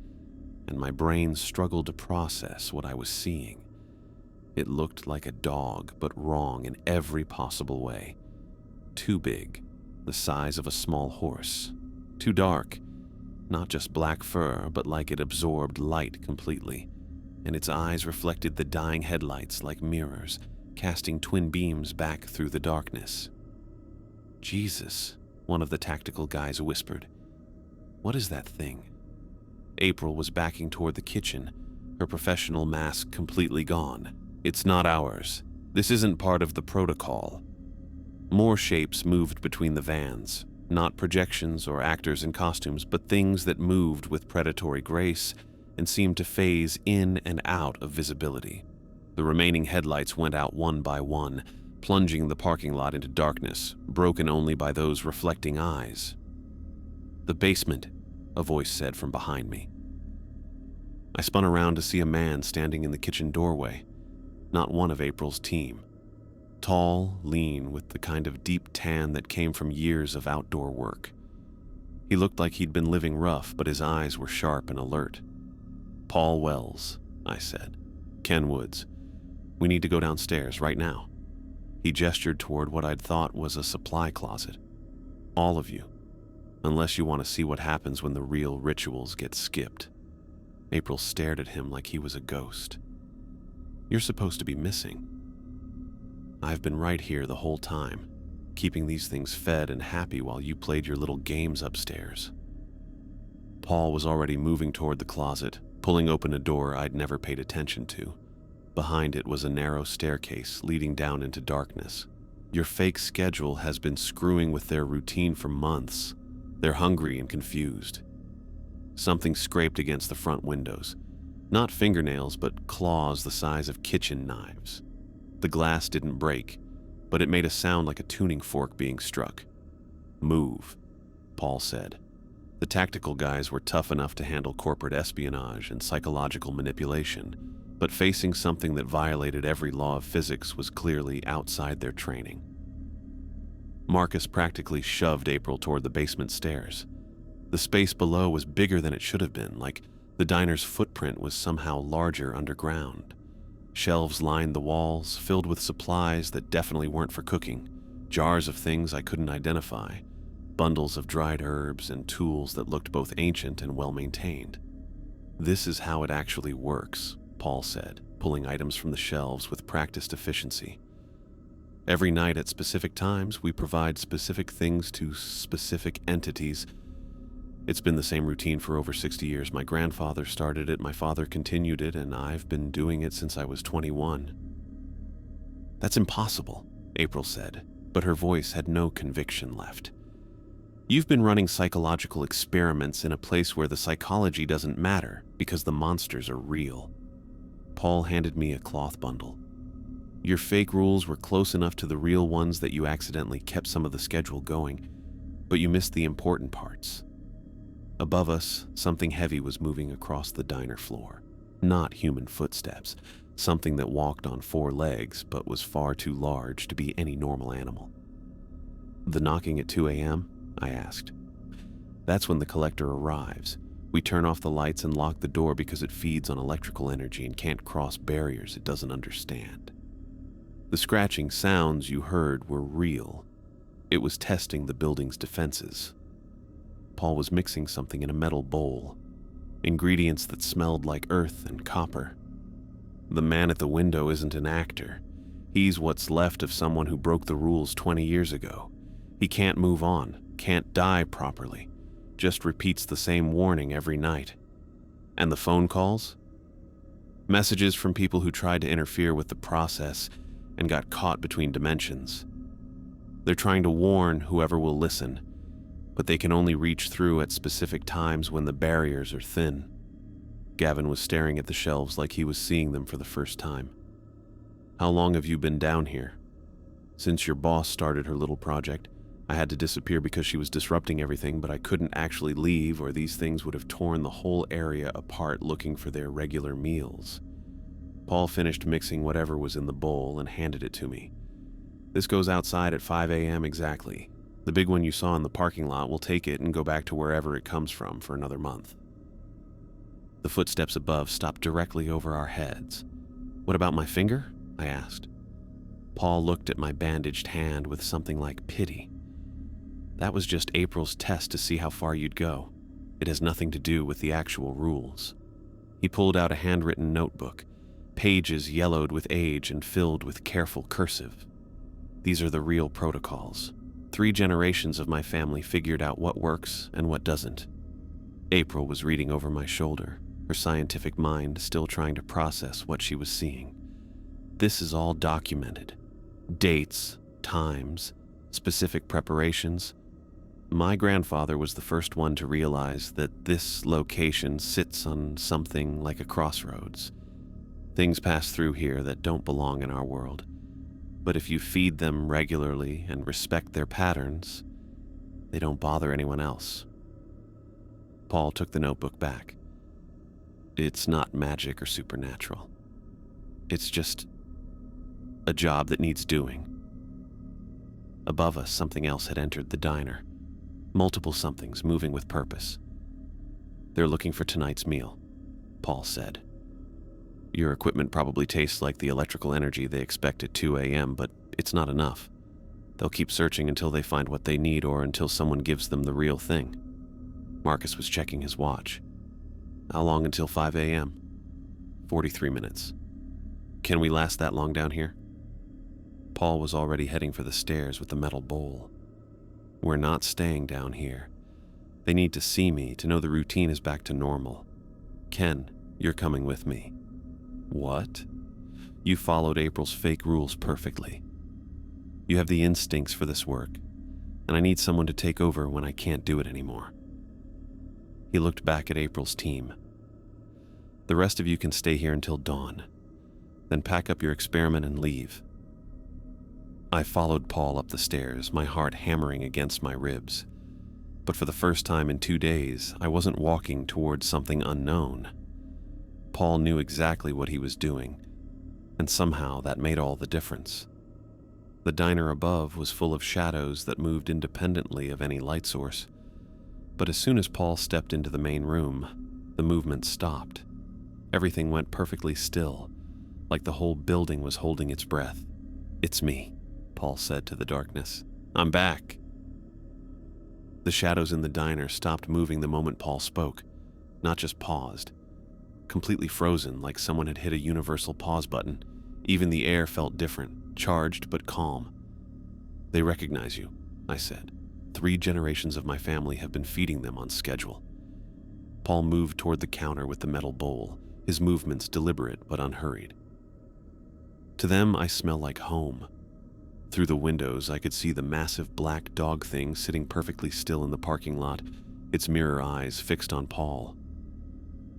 and my brain struggled to process what I was seeing. It looked like a dog, but wrong in every possible way. Too big, the size of a small horse. Too dark, not just black fur, but like it absorbed light completely, and its eyes reflected the dying headlights like mirrors, casting twin beams back through the darkness. "Jesus," one of the tactical guys whispered. "What is that thing?" April was backing toward the kitchen, her professional mask completely gone. "It's not ours. This isn't part of the protocol." More shapes moved between the vans, not projections or actors in costumes, but things that moved with predatory grace and seemed to phase in and out of visibility. The remaining headlights went out one by one, plunging the parking lot into darkness, broken only by those reflecting eyes. "The basement," a voice said from behind me. I spun around to see a man standing in the kitchen doorway, not one of April's team. Tall, lean, with the kind of deep tan that came from years of outdoor work. He looked like he'd been living rough, but his eyes were sharp and alert. "Paul Wells," I said. "Ken Woods. We need to go downstairs right now." He gestured toward what I'd thought was a supply closet. "All of you, unless you want to see what happens when the real rituals get skipped." April stared at him like he was a ghost. "You're supposed to be missing." "I've been right here the whole time, keeping these things fed and happy while you played your little games upstairs." Paul was already moving toward the closet, pulling open a door I'd never paid attention to. Behind it was a narrow staircase leading down into darkness. "Your fake schedule has been screwing with their routine for months. They're hungry and confused." Something scraped against the front windows. Not fingernails, but claws the size of kitchen knives. The glass didn't break, but it made a sound like a tuning fork being struck. "Move," Paul said. The tactical guys were tough enough to handle corporate espionage and psychological manipulation, but facing something that violated every law of physics was clearly outside their training. Marcus practically shoved April toward the basement stairs. The space below was bigger than it should have been, like the diner's footprint was somehow larger underground. Shelves lined the walls, filled with supplies that definitely weren't for cooking, jars of things I couldn't identify, bundles of dried herbs and tools that looked both ancient and well-maintained. "This is how it actually works," Paul said, pulling items from the shelves with practiced efficiency. "Every night at specific times, we provide specific things to specific entities. It's been the same routine for over 60 years. My grandfather started it, my father continued it, and I've been doing it since I was 21. "That's impossible," April said, but her voice had no conviction left. "You've been running psychological experiments in a place where the psychology doesn't matter because the monsters are real." Paul handed me a cloth bundle. "Your fake rules were close enough to the real ones that you accidentally kept some of the schedule going, but you missed the important parts." Above us, something heavy was moving across the diner floor. Not human footsteps, something that walked on 4 legs but was far too large to be any normal animal. The knocking at 2 a.m.? I asked. That's when the collector arrives. We turn off the lights and lock the door because it feeds on electrical energy and can't cross barriers it doesn't understand. The scratching sounds you heard were real. It was testing the building's defenses. Paul was mixing something in a metal bowl, ingredients that smelled like earth and copper. The man at the window isn't an actor. He's what's left of someone who broke the rules 20 years ago. He can't move on, can't die properly, just repeats the same warning every night. And the phone calls? Messages from people who tried to interfere with the process and got caught between dimensions. They're trying to warn whoever will listen, but they can only reach through at specific times when the barriers are thin. Gavin was staring at the shelves like he was seeing them for the first time. How long have you been down here? Since your boss started her little project, I had to disappear because she was disrupting everything, but I couldn't actually leave or these things would have torn the whole area apart looking for their regular meals. Paul finished mixing whatever was in the bowl and handed it to me. This goes outside at 5 a.m. exactly. The big one you saw in the parking lot will take it and go back to wherever it comes from for another month. The footsteps above stopped directly over our heads. What about my finger? I asked. Paul looked at my bandaged hand with something like pity. That was just April's test to see how far you'd go. It has nothing to do with the actual rules. He pulled out a handwritten notebook, pages yellowed with age and filled with careful cursive. These are the real protocols. 3 generations of my family figured out what works and what doesn't. April was reading over my shoulder, her scientific mind still trying to process what she was seeing. This is all documented. Dates, times, specific preparations. My grandfather was the first one to realize that this location sits on something like a crossroads. Things pass through here that don't belong in our world. But if you feed them regularly and respect their patterns, they don't bother anyone else. Paul took the notebook back. It's not magic or supernatural. It's just a job that needs doing. Above us, something else had entered the diner. Multiple somethings moving with purpose. They're looking for tonight's meal, Paul said. Your equipment probably tastes like the electrical energy they expect at 2 a.m., but it's not enough. They'll keep searching until they find what they need or until someone gives them the real thing. Marcus was checking his watch. How long until 5 a.m.? 43 minutes. Can we last that long down here? Paul was already heading for the stairs with the metal bowl. We're not staying down here. They need to see me to know the routine is back to normal. Ken, you're coming with me. What? You followed April's fake rules perfectly. You have the instincts for this work, and I need someone to take over when I can't do it anymore. He looked back at April's team. The rest of you can stay here until dawn. Then pack up your experiment and leave. I followed Paul up the stairs, my heart hammering against my ribs. But for the first time in 2 days, I wasn't walking towards something unknown. Paul knew exactly what he was doing, and somehow that made all the difference. The diner above was full of shadows that moved independently of any light source. But as soon as Paul stepped into the main room, the movement stopped. Everything went perfectly still, like the whole building was holding its breath. It's me, Paul said to the darkness. I'm back. The shadows in the diner stopped moving the moment Paul spoke, not just paused. Completely frozen, like someone had hit a universal pause button. Even the air felt different, charged but calm. They recognize you, I said. 3 generations of my family have been feeding them on schedule. Paul moved toward the counter with the metal bowl, his movements deliberate but unhurried. To them, I smell like home. Through the windows, I could see the massive black dog thing sitting perfectly still in the parking lot, its mirror eyes fixed on Paul.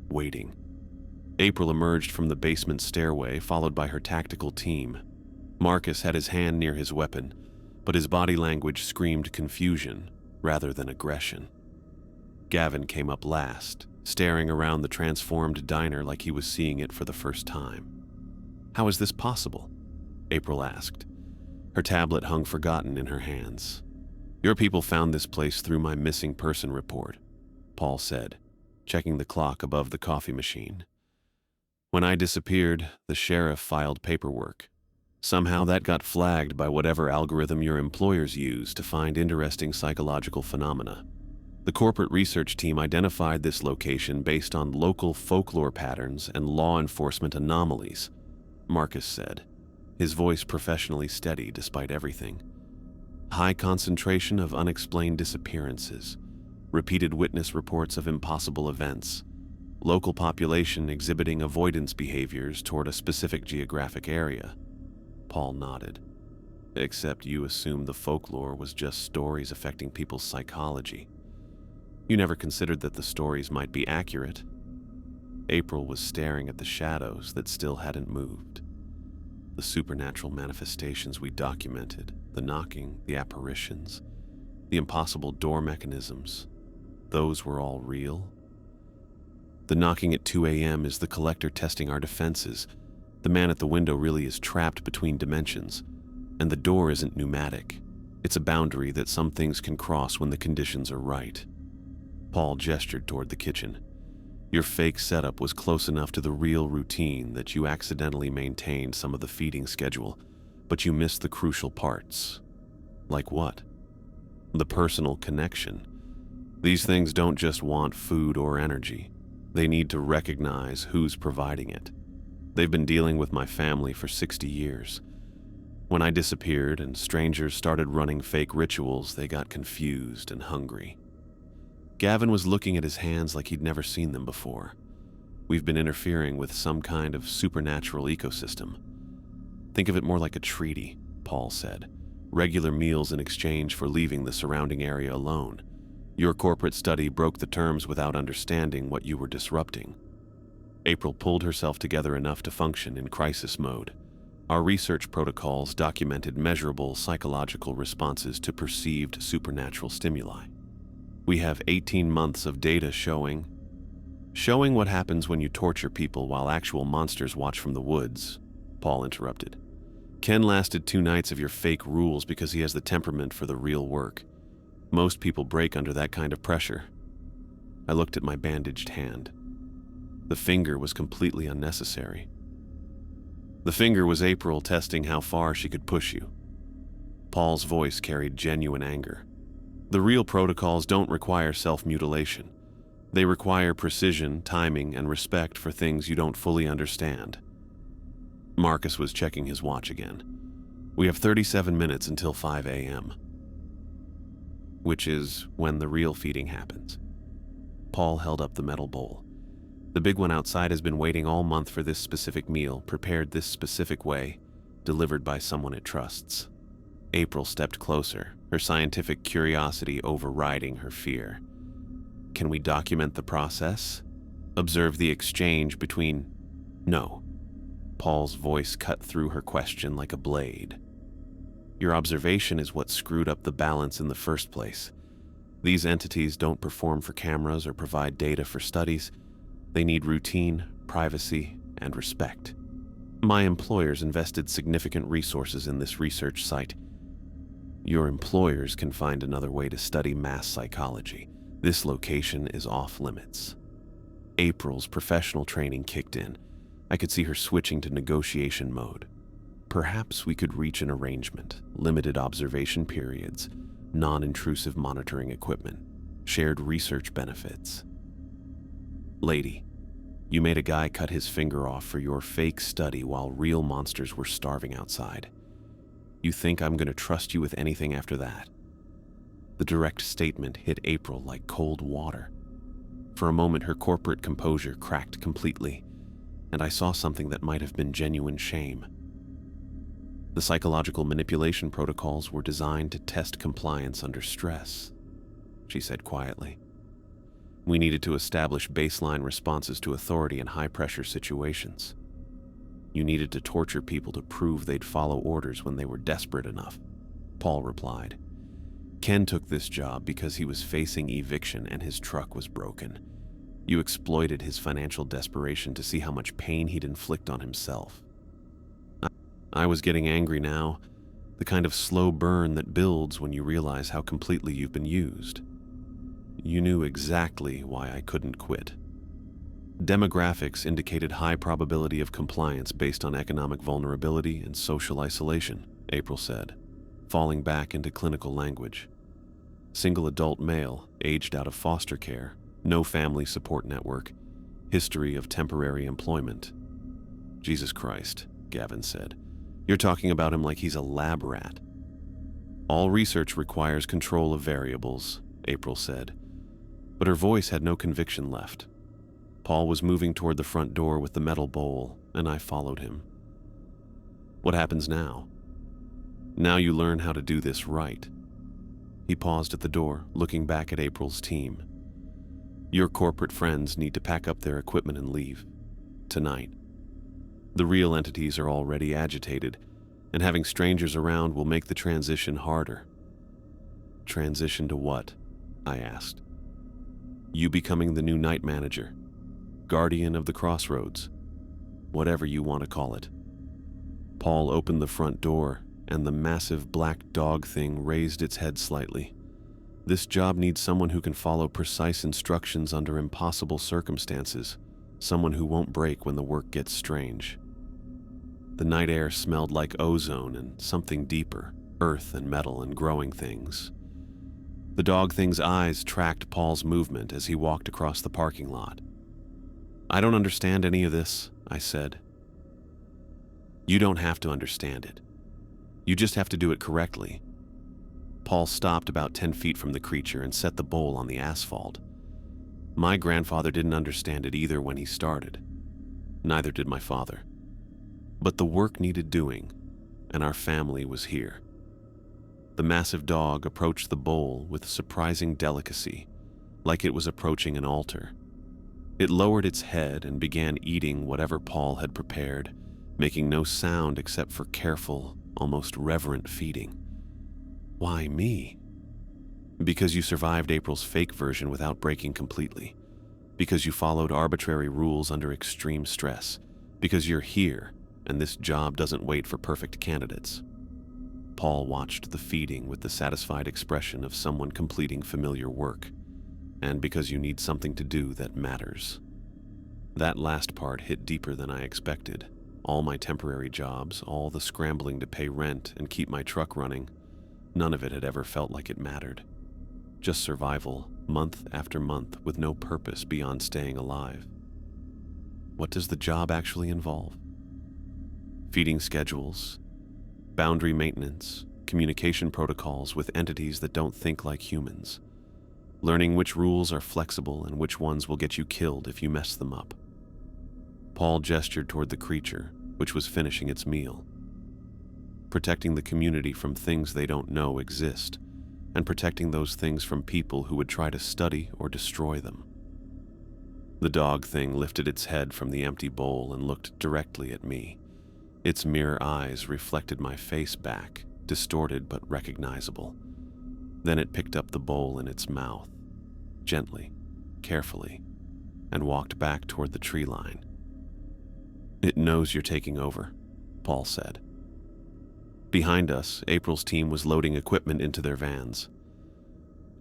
Waiting. April emerged from the basement stairway, followed by her tactical team. Marcus had his hand near his weapon, but his body language screamed confusion rather than aggression. Gavin came up last, staring around the transformed diner like he was seeing it for the first time. How is this possible? April asked. Her tablet hung forgotten in her hands. Your people found this place through my missing person report, Paul said, checking the clock above the coffee machine. When I disappeared, the sheriff filed paperwork. Somehow that got flagged by whatever algorithm your employers use to find interesting psychological phenomena. The corporate research team identified this location based on local folklore patterns and law enforcement anomalies, Marcus said, his voice professionally steady despite everything. High concentration of unexplained disappearances, repeated witness reports of impossible events, local population exhibiting avoidance behaviors toward a specific geographic area. Paul nodded. Except you assumed the folklore was just stories affecting people's psychology. You never considered that the stories might be accurate. April was staring at the shadows that still hadn't moved. The supernatural manifestations we documented, the knocking, the apparitions, the impossible door mechanisms, those were all real? The knocking at 2 a.m. is the collector testing our defenses. The man at the window really is trapped between dimensions, and the door isn't pneumatic. It's a boundary that some things can cross when the conditions are right. Paul gestured toward the kitchen. Your fake setup was close enough to the real routine that you accidentally maintained some of the feeding schedule, but you missed the crucial parts. Like what? The personal connection. These things don't just want food or energy. They need to recognize who's providing it. They've been dealing with my family for 60 years. When I disappeared and strangers started running fake rituals, they got confused and hungry. Gavin was looking at his hands like he'd never seen them before. We've been interfering with some kind of supernatural ecosystem. Think of it more like a treaty, Paul said. Regular meals in exchange for leaving the surrounding area alone. Your corporate study broke the terms without understanding what you were disrupting. April pulled herself together enough to function in crisis mode. Our research protocols documented measurable psychological responses to perceived supernatural stimuli. We have 18 months of data showing what happens when you torture people while actual monsters watch from the woods, Paul interrupted. Ken lasted 2 nights of your fake rules because he has the temperament for the real work. Most people break under that kind of pressure. I looked at my bandaged hand. The finger was completely unnecessary. The finger was April testing how far she could push you. Paul's voice carried genuine anger. The real protocols don't require self-mutilation. They require precision, timing, and respect for things you don't fully understand. Marcus was checking his watch again. We have 37 minutes until 5 a.m., which is when the real feeding happens. Paul held up the metal bowl. The big one outside has been waiting all month for this specific meal, prepared this specific way, delivered by someone it trusts. April stepped closer, her scientific curiosity overriding her fear. Can we document the process? Observe the exchange between... No. Paul's voice cut through her question like a blade. Your observation is what screwed up the balance in the first place. These entities don't perform for cameras or provide data for studies. They need routine, privacy, and respect. My employers invested significant resources in this research site. Your employers can find another way to study mass psychology. This location is off limits. April's professional training kicked in. I could see her switching to negotiation mode. Perhaps we could reach an arrangement, limited observation periods, non-intrusive monitoring equipment, shared research benefits. Lady, you made a guy cut his finger off for your fake study while real monsters were starving outside. You think I'm going to trust you with anything after that? The direct statement hit April like cold water. For a moment, her corporate composure cracked completely, and I saw something that might have been genuine shame. The psychological manipulation protocols were designed to test compliance under stress, she said quietly. We needed to establish baseline responses to authority in high-pressure situations. You needed to torture people to prove they'd follow orders when they were desperate enough, Paul replied. Ken took this job because he was facing eviction and his truck was broken. You exploited his financial desperation to see how much pain he'd inflict on himself. I was getting angry now. The kind of slow burn that builds when you realize how completely you've been used. You knew exactly why I couldn't quit. Demographics indicated high probability of compliance based on economic vulnerability and social isolation, April said, falling back into clinical language. Single adult male, aged out of foster care, no family support network, history of temporary employment. Jesus Christ, Gavin said. You're talking about him like he's a lab rat. All research requires control of variables, April said, but her voice had no conviction left. Paul was moving toward the front door with the metal bowl, and I followed him. What happens now? Now you learn how to do this right. He paused at the door, looking back at April's team. Your corporate friends need to pack up their equipment and leave. Tonight. The real entities are already agitated, and having strangers around will make the transition harder. Transition to what? I asked. You becoming the new night manager, guardian of the crossroads, whatever you want to call it. Paul opened the front door, and the massive black dog thing raised its head slightly. This job needs someone who can follow precise instructions under impossible circumstances, someone who won't break when the work gets strange. The night air smelled like ozone and something deeper, earth and metal and growing things. The dog thing's eyes tracked Paul's movement as he walked across the parking lot. I don't understand any of this, I said. You don't have to understand it. You just have to do it correctly. Paul stopped about 10 feet from the creature and set the bowl on the asphalt. My grandfather didn't understand it either when he started. Neither did my father. But the work needed doing, and our family was here. The massive dog approached the bowl with surprising delicacy, like it was approaching an altar. It lowered its head and began eating whatever Paul had prepared, making no sound except for careful, almost reverent feeding. Why me? Because you survived April's fake version without breaking completely. Because you followed arbitrary rules under extreme stress. Because you're here, and this job doesn't wait for perfect candidates. Paul watched the feeding with the satisfied expression of someone completing familiar work. And because you need something to do that matters. That last part hit deeper than I expected. All my temporary jobs, all the scrambling to pay rent and keep my truck running, none of it had ever felt like it mattered. Just survival, month after month, with no purpose beyond staying alive. What does the job actually involve? Feeding schedules, boundary maintenance, communication protocols with entities that don't think like humans. Learning which rules are flexible and which ones will get you killed if you mess them up. Paul gestured toward the creature, which was finishing its meal. Protecting the community from things they don't know exist, and protecting those things from people who would try to study or destroy them. The dog thing lifted its head from the empty bowl and looked directly at me. Its mirror eyes reflected my face back, distorted but recognizable. Then it picked up the bowl in its mouth, gently, carefully, and walked back toward the tree line. It knows you're taking over, Paul said. Behind us, April's team was loading equipment into their vans.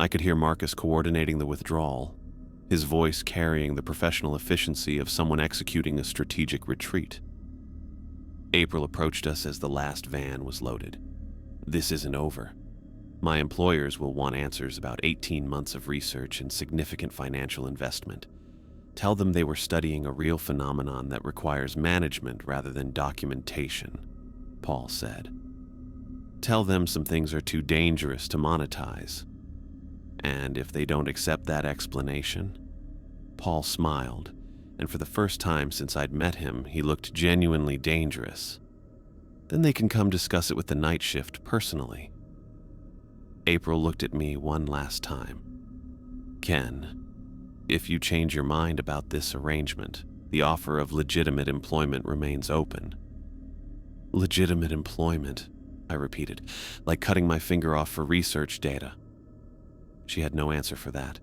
I could hear Marcus coordinating the withdrawal, his voice carrying the professional efficiency of someone executing a strategic retreat. April approached us as the last van was loaded. This isn't over. My employers will want answers about 18 months of research and significant financial investment. Tell them they were studying a real phenomenon that requires management rather than documentation, Paul said. Tell them some things are too dangerous to monetize. And if they don't accept that explanation, Paul smiled, and for the first time since I'd met him, he looked genuinely dangerous. Then they can come discuss it with the night shift personally. April looked at me one last time. Ken, if you change your mind about this arrangement, the offer of legitimate employment remains open. Legitimate employment, I repeated, like cutting my finger off for research data. She had no answer for that.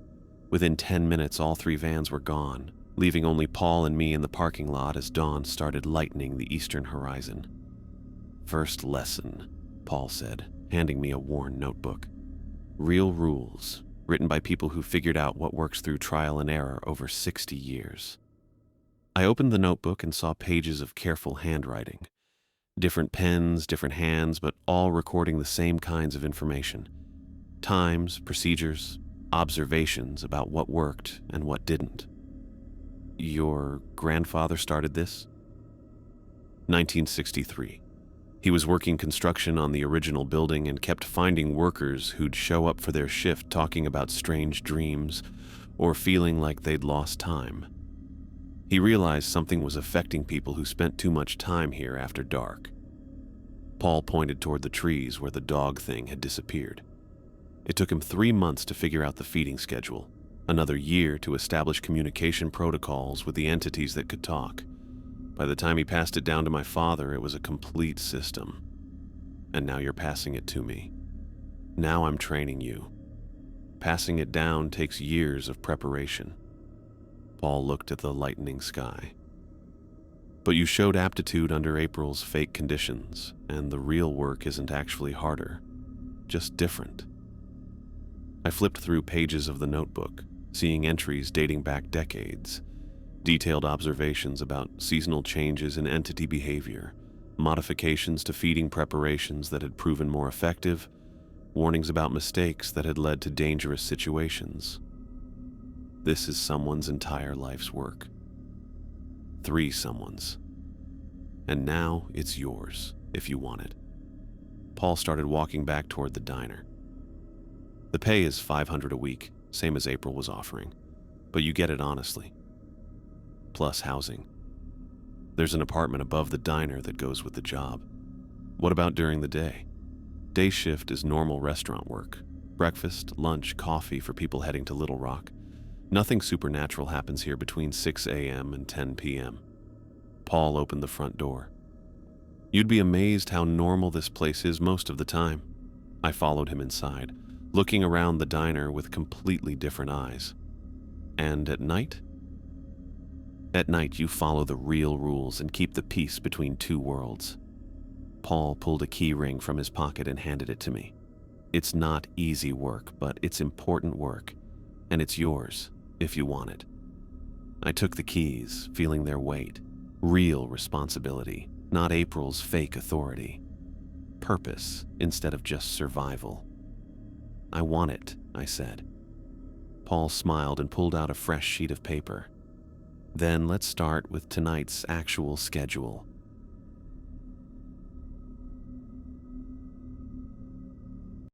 Within 10 minutes, all 3 vans were gone, leaving only Paul and me in the parking lot as dawn started lightening the eastern horizon. First lesson. Paul said, handing me a worn notebook. Real rules, written by people who figured out what works through trial and error over 60 years. I opened the notebook and saw pages of careful handwriting. Different pens, different hands, but all recording the same kinds of information. Times, procedures, observations about what worked and what didn't. Your grandfather started this? 1963. He was working construction on the original building and kept finding workers who'd show up for their shift talking about strange dreams or feeling like they'd lost time. He realized something was affecting people who spent too much time here after dark. Paul pointed toward the trees where the dog thing had disappeared. It took him 3 months to figure out the feeding schedule, another year to establish communication protocols with the entities that could talk. By the time he passed it down to my father, it was a complete system. And now you're passing it to me. Now I'm training you. Passing it down takes years of preparation. Paul looked at the lightening sky. But you showed aptitude under April's fake conditions, and the real work isn't actually harder, just different. I flipped through pages of the notebook, seeing entries dating back decades, detailed observations about seasonal changes in entity behavior, modifications to feeding preparations that had proven more effective, warnings about mistakes that had led to dangerous situations. This is someone's entire life's work. 3 someone's. And now it's yours, if you want it. Paul started walking back toward the diner. The pay is $500 a week, same as April was offering, but you get it honestly. Plus housing. There's an apartment above the diner that goes with the job. What about during the day? Day shift is normal restaurant work. Breakfast, lunch, coffee for people heading to Little Rock. Nothing supernatural happens here between 6 a.m. and 10 p.m. Paul opened the front door. You'd be amazed how normal this place is most of the time. I followed him inside, looking around the diner with completely different eyes. And at night? At night, you follow the real rules and keep the peace between 2 worlds. Paul pulled a key ring from his pocket and handed it to me. It's not easy work, but it's important work, and it's yours, if you want it. I took the keys, feeling their weight. Real responsibility, not April's fake authority. Purpose instead of just survival. I want it, I said. Paul smiled and pulled out a fresh sheet of paper. Then let's start with tonight's actual schedule.